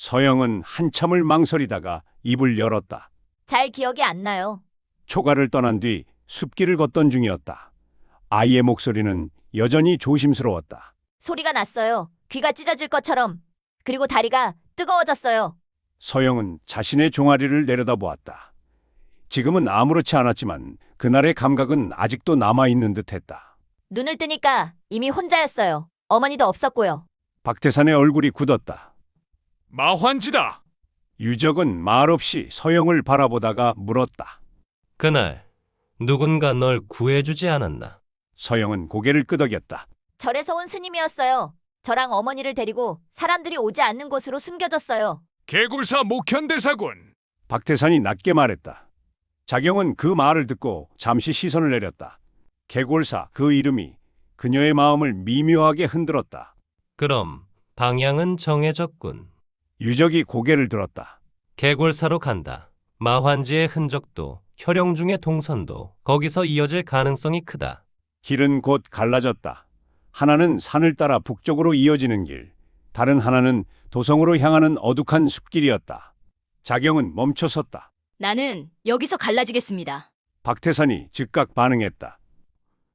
서영은 한참을 망설이다가 입을 열었다. 잘 기억이 안 나요. 초가를 떠난 뒤 숲길을 걷던 중이었다. 아이의 목소리는 여전히 조심스러웠다. 소리가 났어요. 귀가 찢어질 것처럼. 그리고 다리가 뜨거워졌어요. 서영은 자신의 종아리를 내려다보았다. 지금은 아무렇지 않았지만 그날의 감각은 아직도 남아있는 듯했다. 눈을 뜨니까 이미 혼자였어요. 어머니도 없었고요. 박태산의 얼굴이 굳었다. 마환지다. 유적은 말없이 서영을 바라보다가 물었다. 그날 누군가 널 구해주지 않았나? 서영은 고개를 끄덕였다. 절에서 온 스님이었어요. 저랑 어머니를 데리고 사람들이 오지 않는 곳으로 숨겨졌어요. 개굴사 목현대사군. 박태산이 낮게 말했다. 자경은 그 말을 듣고 잠시 시선을 내렸다. 개골사 그 이름이 그녀의 마음을 미묘하게 흔들었다. 그럼 방향은 정해졌군. 유적이 고개를 들었다. 개골사로 간다. 마환지의 흔적도 혈영 중의 동선도 거기서 이어질 가능성이 크다. 길은 곧 갈라졌다. 하나는 산을 따라 북쪽으로 이어지는 길, 다른 하나는 도성으로 향하는 어둑한 숲길이었다. 자경은 멈춰섰다. 나는 여기서 갈라지겠습니다. 박태산이 즉각 반응했다.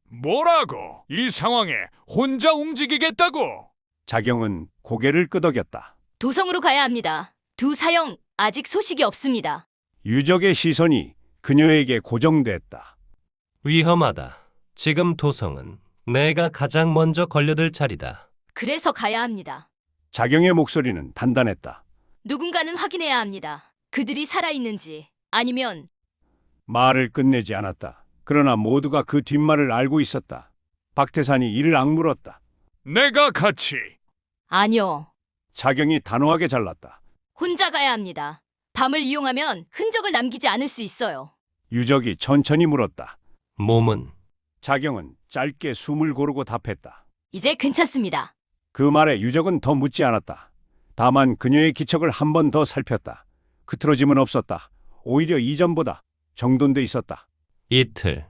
뭐라고? 이 상황에 혼자 움직이겠다고? 자경은 고개를 끄덕였다. 도성으로 가야 합니다. 두 사형 아직 소식이 없습니다. 유적의 시선이 그녀에게 고정됐다. 위험하다. 지금 도성은 내가 가장 먼저 걸려들 자리다. 그래서 가야 합니다. 자경의 목소리는 단단했다. 누군가는 확인해야 합니다. 그들이 살아있는지 아니면 말을 끝내지 않았다. 그러나 모두가 그 뒷말을 알고 있었다. 박태산이 이를 악물었다. 내가 같이. 아니요. 자경이 단호하게 잘랐다. 혼자 가야 합니다. 밤을 이용하면 흔적을 남기지 않을 수 있어요. 유적이 천천히 물었다. 몸은 자경은 짧게 숨을 고르고 답했다. 이제 괜찮습니다. 그 말에 유적은 더 묻지 않았다. 다만 그녀의 기척을 한 번 더 살폈다. 흐트러짐은 없었다. 오히려 이전보다 정돈돼 있었다. 이틀.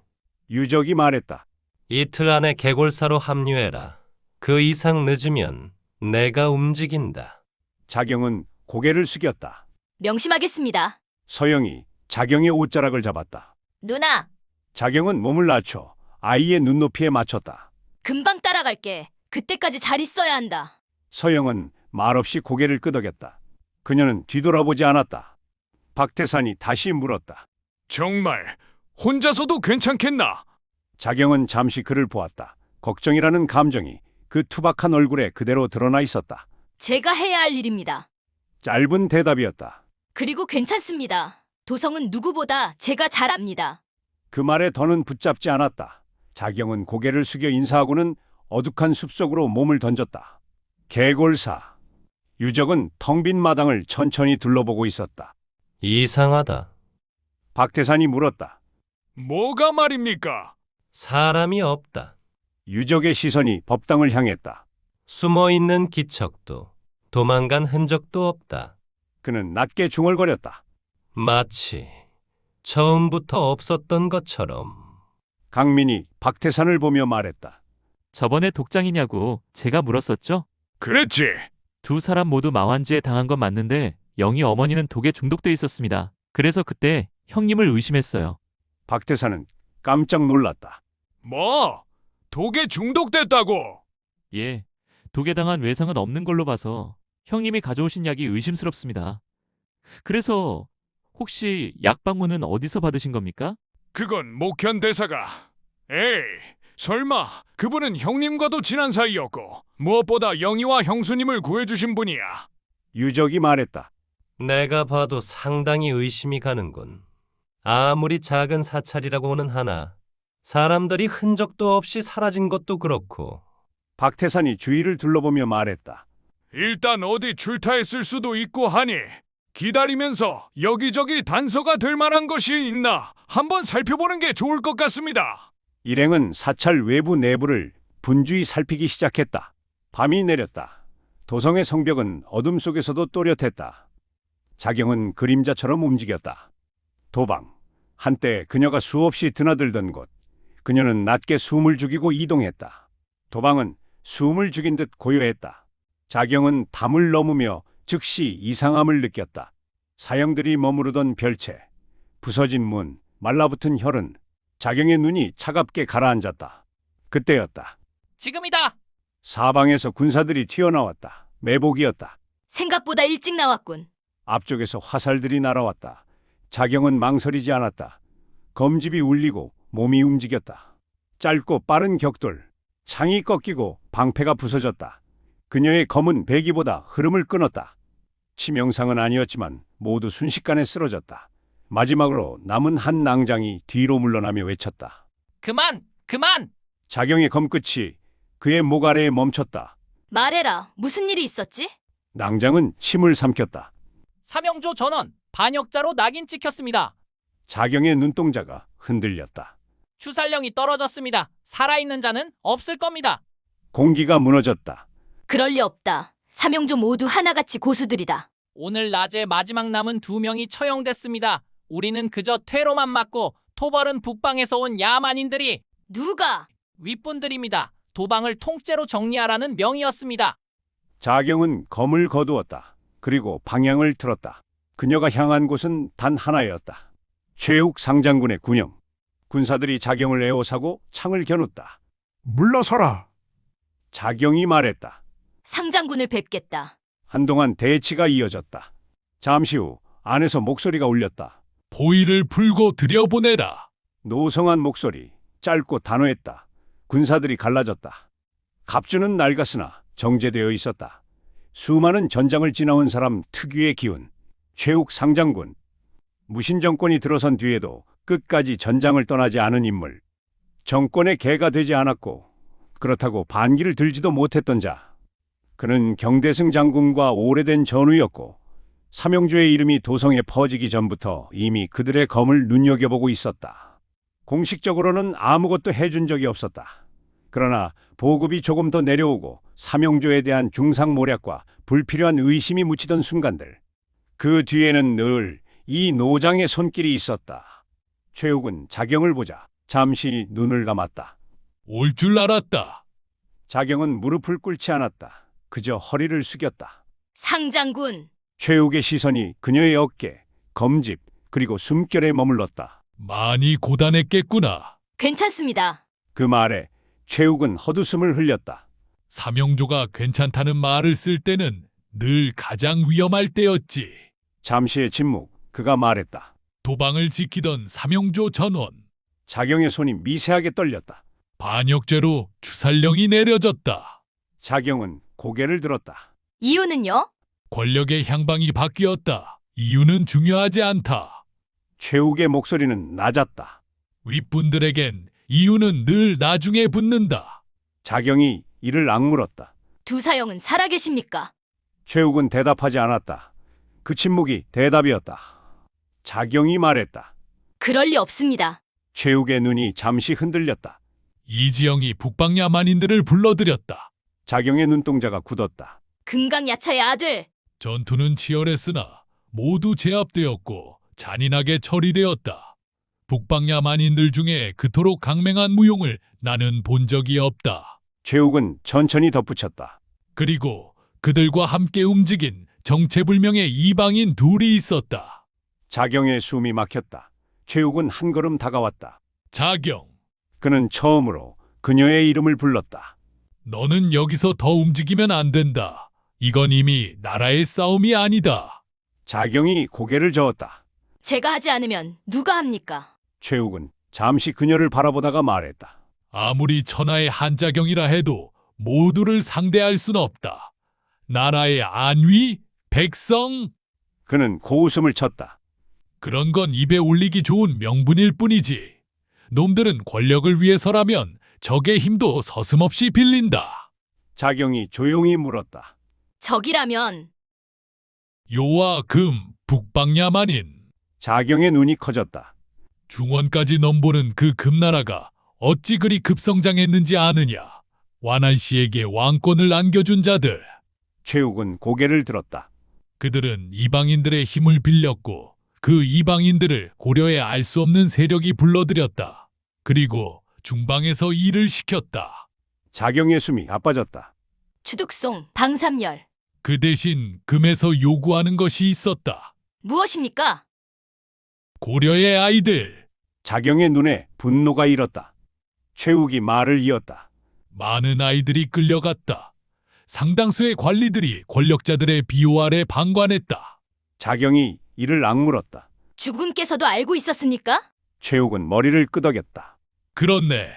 유적이 말했다. 이틀 안에 개골사로 합류해라. 그 이상 늦으면 내가 움직인다. 자경은 고개를 숙였다. 명심하겠습니다. 서영이 자경의 옷자락을 잡았다. 누나, 자경은 몸을 낮춰 아이의 눈높이에 맞췄다. 금방 따라갈게. 그때까지 잘 있어야 한다. 서영은 말없이 고개를 끄덕였다. 그녀는 뒤돌아보지 않았다. 박태산이 다시 물었다. 정말 혼자서도 괜찮겠나? 자경은 잠시 그를 보았다. 걱정이라는 감정이 그 투박한 얼굴에 그대로 드러나 있었다. 제가 해야 할 일입니다. 짧은 대답이었다. 그리고 괜찮습니다. 도성은 누구보다 제가 잘 압니다. 그 말에 더는 붙잡지 않았다. 자경은 고개를 숙여 인사하고는 어둑한 숲속으로 몸을 던졌다. 개골사. 유적은 텅 빈 마당을 천천히 둘러보고 있었다. 이상하다. 박태산이 물었다. 뭐가 말입니까? 사람이 없다. 유적의 시선이 법당을 향했다. 숨어있는 기척도 도망간 흔적도 없다. 그는 낮게 중얼거렸다. 마치 처음부터 없었던 것처럼. 강민이 박태산을 보며 말했다. 저번에 독장이냐고 제가 물었었죠? 그랬지. 두 사람 모두 마환지에 당한 건 맞는데 영희 어머니는 독에 중독돼 있었습니다. 그래서 그때 형님을 의심했어요. 박태산은 깜짝 놀랐다. 뭐? 독에 중독됐다고? 예, 독에 당한 외상은 없는 걸로 봐서 형님이 가져오신 약이 의심스럽습니다. 그래서 혹시 약 방문은 어디서 받으신 겁니까? 그건 목현대사가. 에이, 설마 그분은 형님과도 친한 사이였고 무엇보다 영희와 형수님을 구해주신 분이야. 유적이 말했다. 내가 봐도 상당히 의심이 가는군. 아무리 작은 사찰이라고는 하나 사람들이 흔적도 없이 사라진 것도 그렇고. 박태산이 주위를 둘러보며 말했다. 일단 어디 출타했을 수도 있고 하니 기다리면서 여기저기 단서가 될 만한 것이 있나 한번 살펴보는 게 좋을 것 같습니다. 일행은 사찰 외부 내부를 분주히 살피기 시작했다. 밤이 내렸다. 도성의 성벽은 어둠 속에서도 또렷했다. 자경은 그림자처럼 움직였다. 도방, 한때 그녀가 수없이 드나들던 곳. 그녀는 낮게 숨을 죽이고 이동했다. 도방은 숨을 죽인 듯 고요했다. 자경은 담을 넘으며 즉시 이상함을 느꼈다. 사형들이 머무르던 별채, 부서진 문, 말라붙은 혈흔, 자경의 눈이 차갑게 가라앉았다. 그때였다. 지금이다. 사방에서 군사들이 튀어나왔다. 매복이었다. 생각보다 일찍 나왔군. 앞쪽에서 화살들이 날아왔다. 자경은 망설이지 않았다. 검집이 울리고 몸이 움직였다. 짧고 빠른 격돌, 창이 꺾이고 방패가 부서졌다. 그녀의 검은 배기보다 흐름을 끊었다. 치명상은 아니었지만 모두 순식간에 쓰러졌다. 마지막으로 남은 한 낭장이 뒤로 물러나며 외쳤다. 그만! 그만! 자경의 검끝이 그의 목 아래에 멈췄다. 말해라. 무슨 일이 있었지? 낭장은 침을 삼켰다. 삼형조 전원 반역자로 낙인 찍혔습니다. 자경의 눈동자가 흔들렸다. 추살령이 떨어졌습니다. 살아있는 자는 없을 겁니다. 공기가 무너졌다. 그럴 리 없다. 삼형조 모두 하나같이 고수들이다. 오늘 낮에 마지막 남은 2명이 처형됐습니다. 우리는 그저 퇴로만 맞고 토벌은 북방에서 온 야만인들이 누가? 윗분들입니다. 도방을 통째로 정리하라는 명이었습니다. 자경은 검을 거두었다. 그리고 방향을 틀었다. 그녀가 향한 곳은 단 하나였다. 최욱 상장군의 군영. 군사들이 자경을 에워싸고 창을 겨눴다. 물러서라. 자경이 말했다. 상장군을 뵙겠다. 한동안 대치가 이어졌다. 잠시 후 안에서 목소리가 울렸다. 포위를 풀고 들여보내라. 노성한 목소리, 짧고 단호했다. 군사들이 갈라졌다. 갑주는 낡았으나 정제되어 있었다. 수많은 전장을 지나온 사람 특유의 기운. 최욱 상장군. 무신 정권이 들어선 뒤에도 끝까지 전장을 떠나지 않은 인물. 정권의 개가 되지 않았고 그렇다고 반기를 들지도 못했던 자. 그는 경대승 장군과 오래된 전우였고 삼형조의 이름이 도성에 퍼지기 전부터 이미 그들의 검을 눈여겨보고 있었다. 공식적으로는 아무것도 해준 적이 없었다. 그러나 보급이 조금 더 내려오고 삼형조에 대한 중상모략과 불필요한 의심이 묻히던 순간들. 그 뒤에는 늘 이 노장의 손길이 있었다. 최욱은 자경을 보자 잠시 눈을 감았다. 올 줄 알았다. 자경은 무릎을 꿇지 않았다. 그저 허리를 숙였다. 상장군. 최욱의 시선이 그녀의 어깨, 검집, 그리고 숨결에 머물렀다. 많이 고단했겠구나. 괜찮습니다. 그 말에 최욱은 헛웃음을 흘렸다. 삼형조가 괜찮다는 말을 쓸 때는 늘 가장 위험할 때였지. 잠시의 침묵, 그가 말했다. 도방을 지키던 삼형조 전원. 자경의 손이 미세하게 떨렸다. 반역죄로 추살령이 내려졌다. 자경은 고개를 들었다. 이유는요? 권력의 향방이 바뀌었다. 이유는 중요하지 않다. 최욱의 목소리는 낮았다. 윗분들에겐 이유는 늘 나중에 붙는다. 자경이 이를 악물었다. 두 사형은 살아계십니까? 최욱은 대답하지 않았다. 그 침묵이 대답이었다. 자경이 말했다. 그럴 리 없습니다. 최욱의 눈이 잠시 흔들렸다. 이지영이 북방 야만인들을 불러들였다. 자경의 눈동자가 굳었다. 금강야차의 아들. 전투는 치열했으나 모두 제압되었고 잔인하게 처리되었다. 북방 야만인들 중에 그토록 강맹한 무용을 나는 본 적이 없다. 최욱은 천천히 덧붙였다. 그리고 그들과 함께 움직인 정체불명의 이방인 둘이 있었다. 자경의 숨이 막혔다. 최욱은 한 걸음 다가왔다. 자경, 그는 처음으로 그녀의 이름을 불렀다. 너는 여기서 더 움직이면 안 된다. 이건 이미 나라의 싸움이 아니다. 자경이 고개를 저었다. 제가 하지 않으면 누가 합니까? 최욱은 잠시 그녀를 바라보다가 말했다. 아무리 천하의 한자경이라 해도 모두를 상대할 순 없다. 나라의 안위, 백성, 그는 고웃음을 쳤다. 그런 건 입에 올리기 좋은 명분일 뿐이지. 놈들은 권력을 위해서라면 적의 힘도 서슴없이 빌린다. 자경이 조용히 물었다. 적이라면 요와 금, 북방야만인. 자경의 눈이 커졌다. 중원까지 넘보는 그 금나라가 어찌 그리 급성장했는지 아느냐. 완한 씨에게 왕권을 안겨준 자들. 최욱은 고개를 들었다. 그들은 이방인들의 힘을 빌렸고 그 이방인들을 고려에 알 수 없는 세력이 불러들였다. 그리고 중방에서 일을 시켰다. 자경의 숨이 가빠졌다. 주둑송, 방삼열. 그 대신 금에서 요구하는 것이 있었다. 무엇입니까? 고려의 아이들, 자경의 눈에 분노가 일었다. 최욱이 말을 이었다. 많은 아이들이 끌려갔다. 상당수의 관리들이 권력자들의 비호 아래 방관했다. 자경이 이를 악물었다. 주군께서도 알고 있었습니까? 최욱은 머리를 끄덕였다. 그렇네.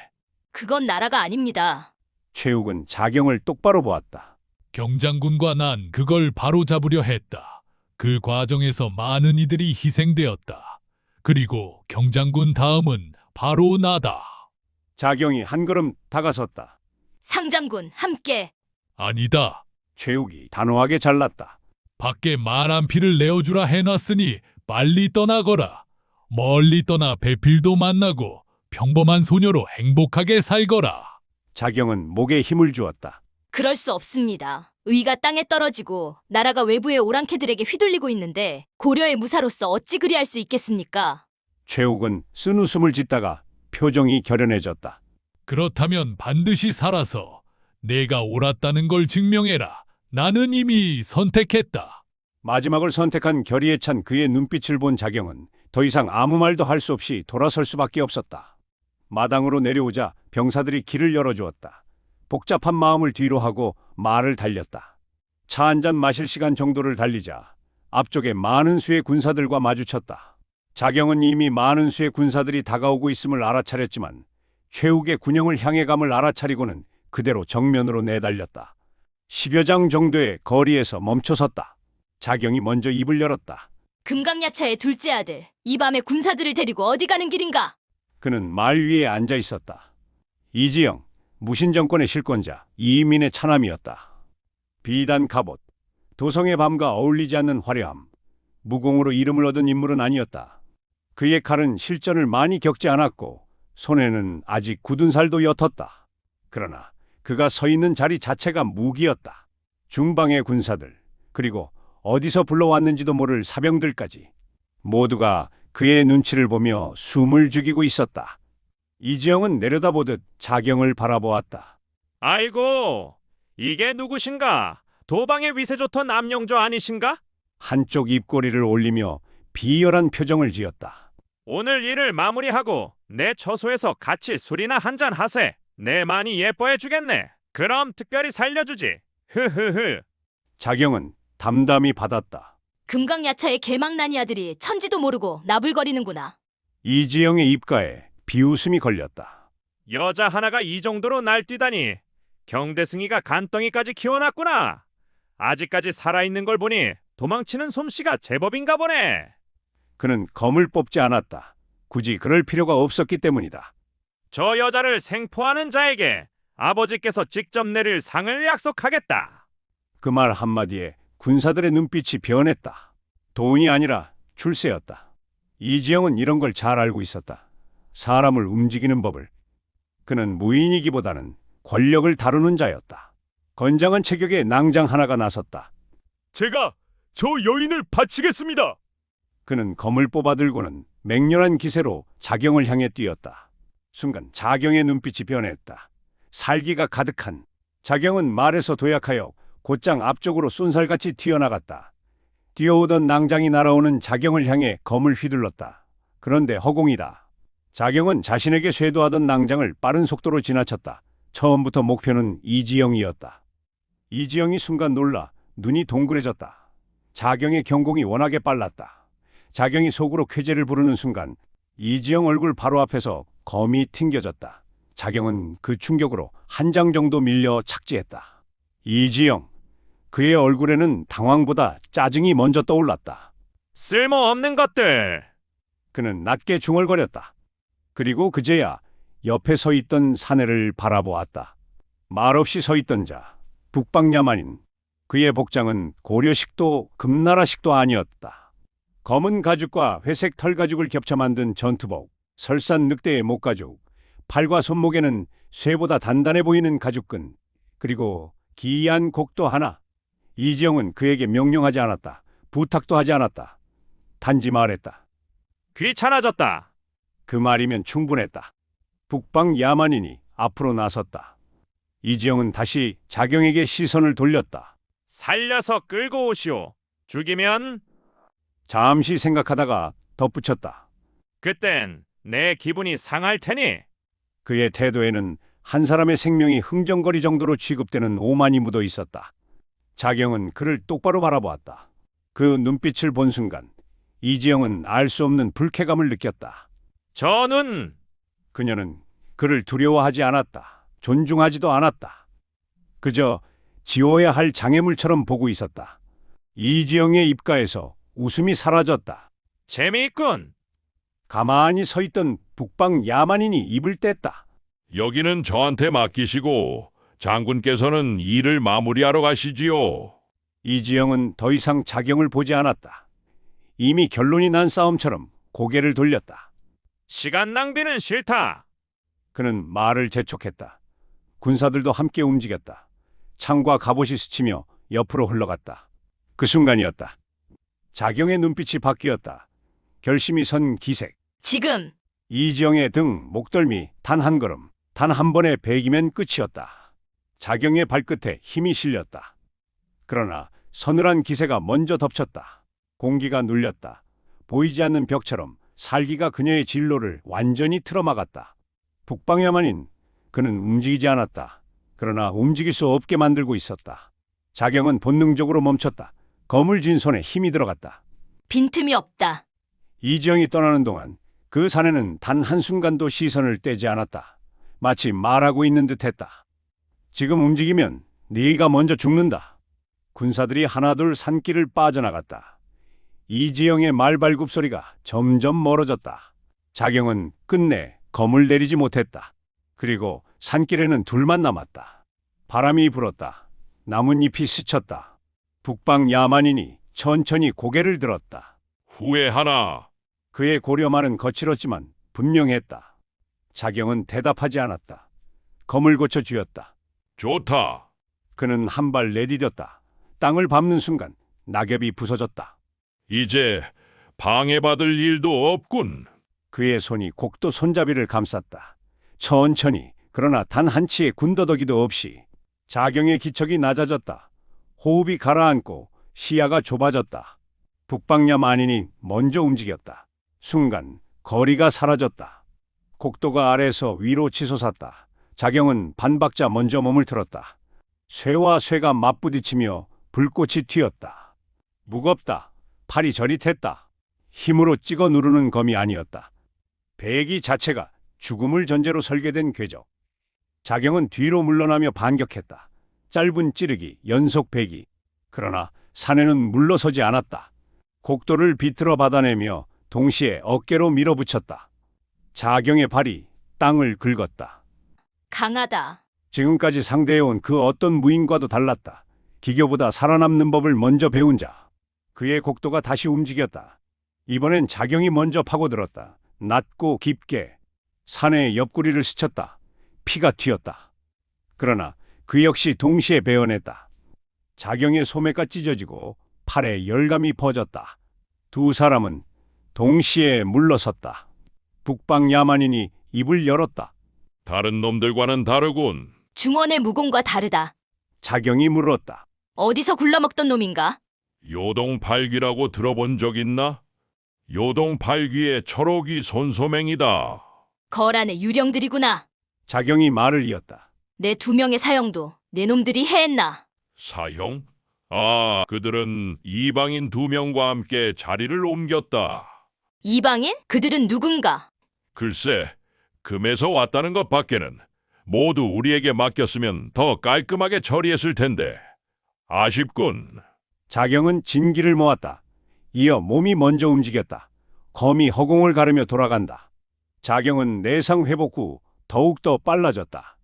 그건 나라가 아닙니다. 최욱은 자경을 똑바로 보았다. 경장군과 난 그걸 바로 잡으려 했다. 그 과정에서 많은 이들이 희생되었다. 그리고 경장군 다음은 바로 나다. 자경이 한 걸음 다가섰다. 상장군 함께. 아니다. 최욱이 단호하게 잘랐다. 밖에 만한 피를 내어주라 해놨으니 빨리 떠나거라. 멀리 떠나 배필도 만나고 평범한 소녀로 행복하게 살거라. 자경은 목에 힘을 주었다. 그럴 수 없습니다. 의가 땅에 떨어지고 나라가 외부의 오랑캐들에게 휘둘리고 있는데 고려의 무사로서 어찌 그리할 수 있겠습니까? 최욱은 쓴웃음을 짓다가 표정이 결연해졌다. 그렇다면 반드시 살아서 내가 옳았다는 걸 증명해라. 나는 이미 선택했다. 마지막을 선택한 결의에 찬 그의 눈빛을 본 자경은 더 이상 아무 말도 할 수 없이 돌아설 수밖에 없었다. 마당으로 내려오자 병사들이 길을 열어주었다. 복잡한 마음을 뒤로 하고 말을 달렸다. 차 한 잔 마실 시간 정도를 달리자 앞쪽에 많은 수의 군사들과 마주쳤다. 자경은 이미 많은 수의 군사들이 다가오고 있음을 알아차렸지만 최욱의 군영을 향해 감을 알아차리고는 그대로 정면으로 내달렸다. 10여 장 정도의 거리에서 멈춰섰다. 자경이 먼저 입을 열었다. 금강야차의 둘째 아들, 이 밤에 군사들을 데리고 어디 가는 길인가? 그는 말 위에 앉아 있었다. 이지영, 무신정권의 실권자 이민의 차남이었다. 비단 갑옷, 도성의 밤과 어울리지 않는 화려함, 무공으로 이름을 얻은 인물은 아니었다. 그의 칼은 실전을 많이 겪지 않았고 손에는 아직 굳은 살도 옅었다. 그러나 그가 서 있는 자리 자체가 무기였다. 중방의 군사들, 그리고 어디서 불러왔는지도 모를 사병들까지 모두가 그의 눈치를 보며 숨을 죽이고 있었다. 이지영은 내려다보듯 자경을 바라보았다. 아이고, 이게 누구신가? 도방의 위세 좋던 남영조 아니신가? 한쪽 입꼬리를 올리며 비열한 표정을 지었다. 오늘 일을 마무리하고 내 처소에서 같이 술이나 한잔 하세. 내 많이 예뻐해 주겠네. 그럼 특별히 살려주지. 흐흐흐. 자경은 담담히 받았다. 금강야차의 개망나니 아들이 천지도 모르고 나불거리는구나. 이지영의 입가에 비웃음이 걸렸다. 여자 하나가 이 정도로 날뛰다니. 경대승이가 간덩이까지 키워놨구나. 아직까지 살아있는 걸 보니 도망치는 솜씨가 제법인가 보네. 그는 검을 뽑지 않았다. 굳이 그럴 필요가 없었기 때문이다. 저 여자를 생포하는 자에게 아버지께서 직접 내릴 상을 약속하겠다. 그 말 한마디에 군사들의 눈빛이 변했다. 돈이 아니라 출세였다. 이지영은 이런 걸 잘 알고 있었다. 사람을 움직이는 법을. 그는 무인이기보다는 권력을 다루는 자였다. 건장한 체격의 낭장 하나가 나섰다. 제가 저 여인을 바치겠습니다. 그는 검을 뽑아 들고는 맹렬한 기세로 자경을 향해 뛰었다. 순간 자경의 눈빛이 변했다. 살기가 가득한. 자경은 말에서 도약하여 곧장 앞쪽으로 쏜살같이 튀어나갔다. 뛰어오던 낭장이 날아오는 자경을 향해 검을 휘둘렀다. 그런데 허공이다. 자경은 자신에게 쇄도하던 낭장을 빠른 속도로 지나쳤다. 처음부터 목표는 이지영이었다. 이지영이 순간 놀라 눈이 동그래졌다. 자경의 경공이 워낙에 빨랐다. 자경이 속으로 쾌재를 부르는 순간 이지영 얼굴 바로 앞에서 검이 튕겨졌다. 자경은 그 충격으로 한 장 정도 밀려 착지했다. 이지영, 그의 얼굴에는 당황보다 짜증이 먼저 떠올랐다. 쓸모없는 것들. 그는 낮게 중얼거렸다. 그리고 그제야 옆에 서 있던 사내를 바라보았다. 말없이 서 있던 자, 북방야만인. 그의 복장은 고려식도 금나라식도 아니었다. 검은 가죽과 회색 털가죽을 겹쳐 만든 전투복, 설산 늑대의 목가죽, 팔과 손목에는 쇠보다 단단해 보이는 가죽끈, 그리고 기이한 곡도 하나. 이지영은 그에게 명령하지 않았다. 부탁도 하지 않았다. 단지 말했다. 귀찮아졌다. 그 말이면 충분했다. 북방 야만인이 앞으로 나섰다. 이지영은 다시 자경에게 시선을 돌렸다. 살려서 끌고 오시오. 죽이면 잠시 생각하다가 덧붙였다. 그땐 내 기분이 상할 테니 그의 태도에는 한 사람의 생명이 흥정거리 정도로 취급되는 오만이 묻어 있었다. 자경은 그를 똑바로 바라보았다. 그 눈빛을 본 순간 이지영은 알 수 없는 불쾌감을 느꼈다. 저는 그녀는 그를 두려워하지 않았다. 존중하지도 않았다. 그저 지워야 할 장애물처럼 보고 있었다. 이지영의 입가에서 웃음이 사라졌다. 재미있군. 가만히 서 있던 북방 야만인이 입을 뗐다. 여기는 저한테 맡기시고 장군께서는 일을 마무리하러 가시지요. 이지영은 더 이상 자경을 보지 않았다. 이미 결론이 난 싸움처럼 고개를 돌렸다. 시간 낭비는 싫다. 그는 말을 재촉했다. 군사들도 함께 움직였다. 창과 갑옷이 스치며 옆으로 흘러갔다. 그 순간이었다. 자경의 눈빛이 바뀌었다. 결심이 선 기색. 지금 이지영의 등, 목덜미 단 한 걸음, 단 한 번의 베기면 끝이었다. 자경의 발끝에 힘이 실렸다. 그러나 서늘한 기세가 먼저 덮쳤다. 공기가 눌렸다. 보이지 않는 벽처럼 살기가 그녀의 진로를 완전히 틀어막았다. 북방야만인, 그는 움직이지 않았다. 그러나 움직일 수 없게 만들고 있었다. 자경은 본능적으로 멈췄다. 검을 쥔 손에 힘이 들어갔다. 빈틈이 없다. 이지영이 떠나는 동안 그 사내는 단 한순간도 시선을 떼지 않았다. 마치 말하고 있는 듯했다. 지금 움직이면 네가 먼저 죽는다. 군사들이 하나둘 산길을 빠져나갔다. 이지영의 말발굽 소리가 점점 멀어졌다. 자경은 끝내 검을 내리지 못했다. 그리고 산길에는 둘만 남았다. 바람이 불었다. 나뭇잎이 스쳤다. 북방 야만인이 천천히 고개를 들었다. 후회하나? 그의 고려말은 거칠었지만 분명했다. 자경은 대답하지 않았다. 검을 고쳐 쥐었다. 좋다. 그는 한 발 내디뎠다. 땅을 밟는 순간 낙엽이 부서졌다. 이제 방해받을 일도 없군. 그의 손이 곡도 손잡이를 감쌌다. 천천히, 그러나 단 한 치의 군더더기도 없이. 자경의 기척이 낮아졌다. 호흡이 가라앉고 시야가 좁아졌다. 북방야 만인이 먼저 움직였다. 순간 거리가 사라졌다. 곡도가 아래서 위로 치솟았다. 자경은 반박자 먼저 몸을 틀었다. 쇠와 쇠가 맞부딪히며 불꽃이 튀었다. 무겁다. 팔이 저릿했다. 힘으로 찍어 누르는 검이 아니었다. 배기 자체가 죽음을 전제로 설계된 궤적. 자경은 뒤로 물러나며 반격했다. 짧은 찌르기, 연속 배기. 그러나 사내는 물러서지 않았다. 곡도를 비틀어 받아내며 동시에 어깨로 밀어붙였다. 자경의 발이 땅을 긁었다. 강하다. 지금까지 상대해온 그 어떤 무인과도 달랐다. 기교보다 살아남는 법을 먼저 배운 자. 그의 곡도가 다시 움직였다. 이번엔 자경이 먼저 파고들었다. 낮고 깊게 산의 옆구리를 스쳤다. 피가 튀었다. 그러나 그 역시 동시에 베어냈다. 자경의 소매가 찢어지고 팔에 열감이 퍼졌다. 두 사람은 동시에 물러섰다. 북방 야만인이 입을 열었다. 다른 놈들과는 다르군. 중원의 무공과 다르다. 자경이 물었다. 어디서 굴러먹던 놈인가? 요동팔귀라고 들어본 적 있나? 요동팔귀의 철옥이 손소맹이다. 거란의 유령들이구나. 자경이 말을 이었다. 내 두 명의 사형도 내 놈들이 해했나? 사형? 아, 그들은 이방인 2명과 함께 자리를 옮겼다. 이방인? 그들은 누군가? 글쎄, 금에서 왔다는 것 밖에는 모두 우리에게 맡겼으면 더 깔끔하게 처리했을 텐데. 아쉽군. 자경은 진기를 모았다. 이어 몸이 먼저 움직였다. 검이 허공을 가르며 돌아간다. 자경은 내상 회복 후 더욱더 빨라졌다.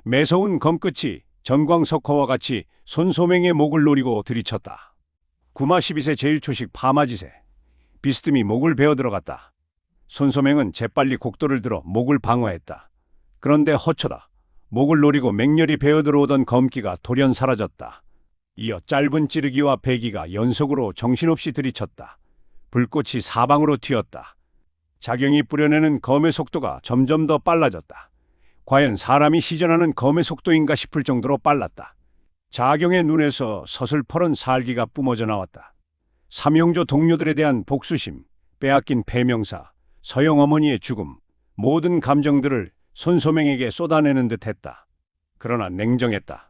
매서운 검끝이 전광석화와 같이 손소맹의 목을 노리고 들이쳤다. 구마 12세 제일초식 파마지세. 비스듬히 목을 베어 들어갔다. 손소맹은 재빨리 곡도를 들어 목을 방어했다. 그런데 허초다. 목을 노리고 맹렬히 베어 들어오던 검기가 돌연 사라졌다. 이어 짧은 찌르기와 배기가 연속으로 정신없이 들이쳤다. 불꽃이 사방으로 튀었다. 자경이 뿌려내는 검의 속도가 점점 더 빨라졌다. 과연 사람이 시전하는 검의 속도인가 싶을 정도로 빨랐다. 자경의 눈에서 서슬퍼런 살기가 뿜어져 나왔다. 삼형조 동료들에 대한 복수심, 빼앗긴 패명사, 서영 어머니의 죽음, 모든 감정들을 손소맹에게 쏟아내는 듯했다. 그러나 냉정했다.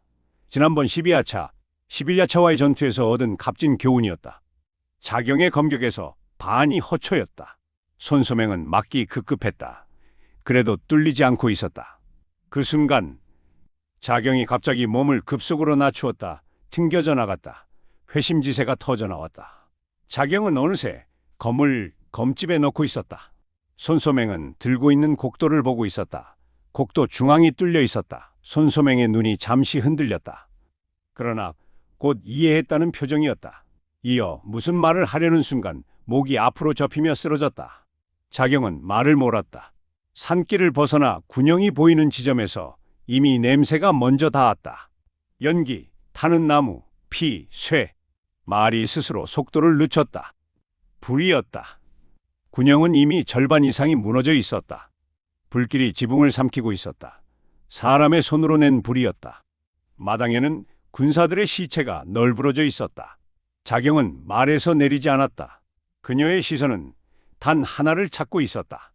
지난번 12야차, 11야차와의 전투에서 얻은 값진 교훈이었다. 자경의 검격에서 반이 허초였다. 손소맹은 막기 급급했다. 그래도 뚫리지 않고 있었다. 그 순간 자경이 갑자기 몸을 급속으로 낮추었다. 튕겨져 나갔다. 회심지세가 터져 나왔다. 자경은 어느새 검을 검집에 넣고 있었다. 손소맹은 들고 있는 곡도를 보고 있었다. 곡도 중앙이 뚫려 있었다. 손소맹의 눈이 잠시 흔들렸다. 그러나 곧 이해했다는 표정이었다. 이어 무슨 말을 하려는 순간 목이 앞으로 접히며 쓰러졌다. 자경은 말을 몰았다. 산길을 벗어나 군영이 보이는 지점에서 이미 냄새가 먼저 닿았다. 연기, 타는 나무, 피, 쇠. 말이 스스로 속도를 늦췄다. 불이었다. 군영은 이미 절반 이상이 무너져 있었다. 불길이 지붕을 삼키고 있었다. 사람의 손으로 낸 불이었다. 마당에는 군사들의 시체가 널브러져 있었다. 자경은 말에서 내리지 않았다. 그녀의 시선은 단 하나를 찾고 있었다.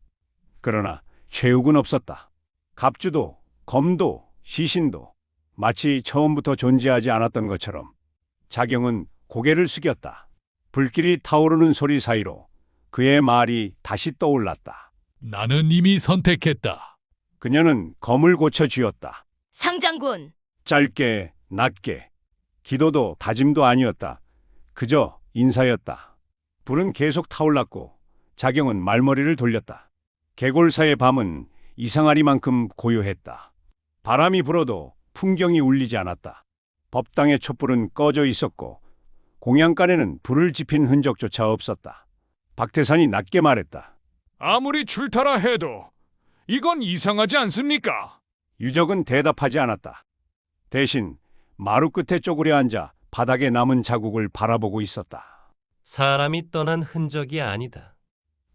그러나 최욱은 없었다. 갑주도, 검도, 시신도 마치 처음부터 존재하지 않았던 것처럼 자경은 고개를 숙였다. 불길이 타오르는 소리 사이로 그의 말이 다시 떠올랐다. 나는 이미 선택했다. 그녀는 검을 고쳐 쥐었다. 상장군, 짧게, 낮게. 기도도 다짐도 아니었다. 그저 인사였다. 불은 계속 타올랐고 자경은 말머리를 돌렸다. 개골사의 밤은 이상하리만큼 고요했다. 바람이 불어도 풍경이 울리지 않았다. 법당의 촛불은 꺼져 있었고 공양간에는 불을 지핀 흔적조차 없었다. 박태산이 낮게 말했다. 아무리 출타라 해도 이건 이상하지 않습니까? 유적은 대답하지 않았다. 대신 마루 끝에 쪼그려 앉아 바닥에 남은 자국을 바라보고 있었다. 사람이 떠난 흔적이 아니다.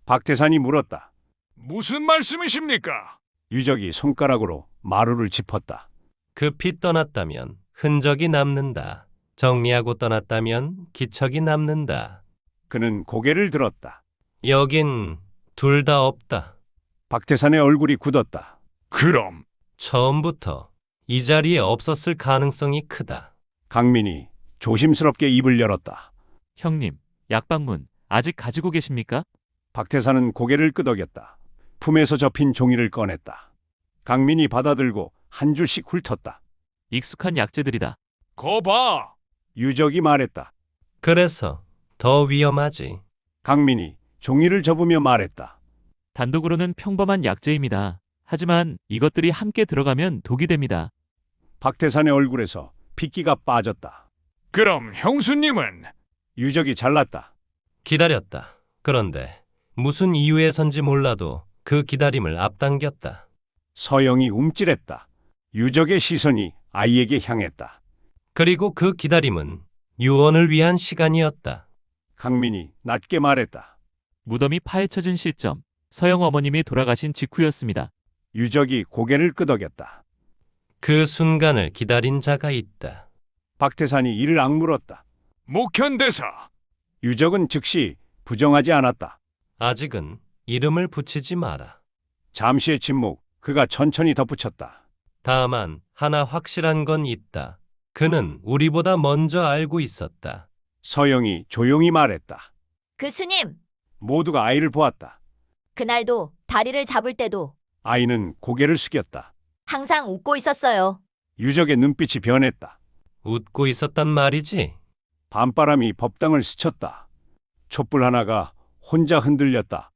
박태산이 물었다. 무슨 말씀이십니까? 유적이 손가락으로 마루를 짚었다. 급히 떠났다면 흔적이 남는다. 정리하고 떠났다면 기척이 남는다. 그는 고개를 들었다. 여긴 둘 다 없다. 박태산의 얼굴이 굳었다. 그럼 처음부터 이 자리에 없었을 가능성이 크다. 강민이 조심스럽게 입을 열었다. 형님, 약방문 아직 가지고 계십니까? 박태산은 고개를 끄덕였다. 품에서 접힌 종이를 꺼냈다. 강민이 받아들고 한 줄씩 훑었다. 익숙한 약재들이다. 거봐. 유적이 말했다. 그래서 더 위험하지. 강민이 종이를 접으며 말했다. 단독으로는 평범한 약재입니다. 하지만 이것들이 함께 들어가면 독이 됩니다. 박태산의 얼굴에서 핏기가 빠졌다. 그럼 형수님은 유적이 잘났다. 기다렸다. 그런데 무슨 이유에선지 몰라도 그 기다림을 앞당겼다. 서영이 움찔했다. 유적의 시선이 아이에게 향했다. 그리고 그 기다림은 유언을 위한 시간이었다. 강민이 낮게 말했다. 무덤이 파헤쳐진 시점, 서영 어머님이 돌아가신 직후였습니다. 유적이 고개를 끄덕였다. 그 순간을 기다린 자가 있다. 박태산이 이를 악물었다. 목현대사. 유적은 즉시 부정하지 않았다. 아직은 이름을 붙이지 마라. 잠시의 침묵, 그가 천천히 덧붙였다. 다만 하나 확실한 건 있다. 그는 우리보다 먼저 알고 있었다. 서영이 조용히 말했다. 그 스님, 모두가 아이를 보았다. 그날도 다리를 잡을 때도 아이는 고개를 숙였다. 항상 웃고 있었어요. 유적의 눈빛이 변했다. 웃고 있었단 말이지. 밤바람이 법당을 스쳤다. 촛불 하나가 혼자 흔들렸다.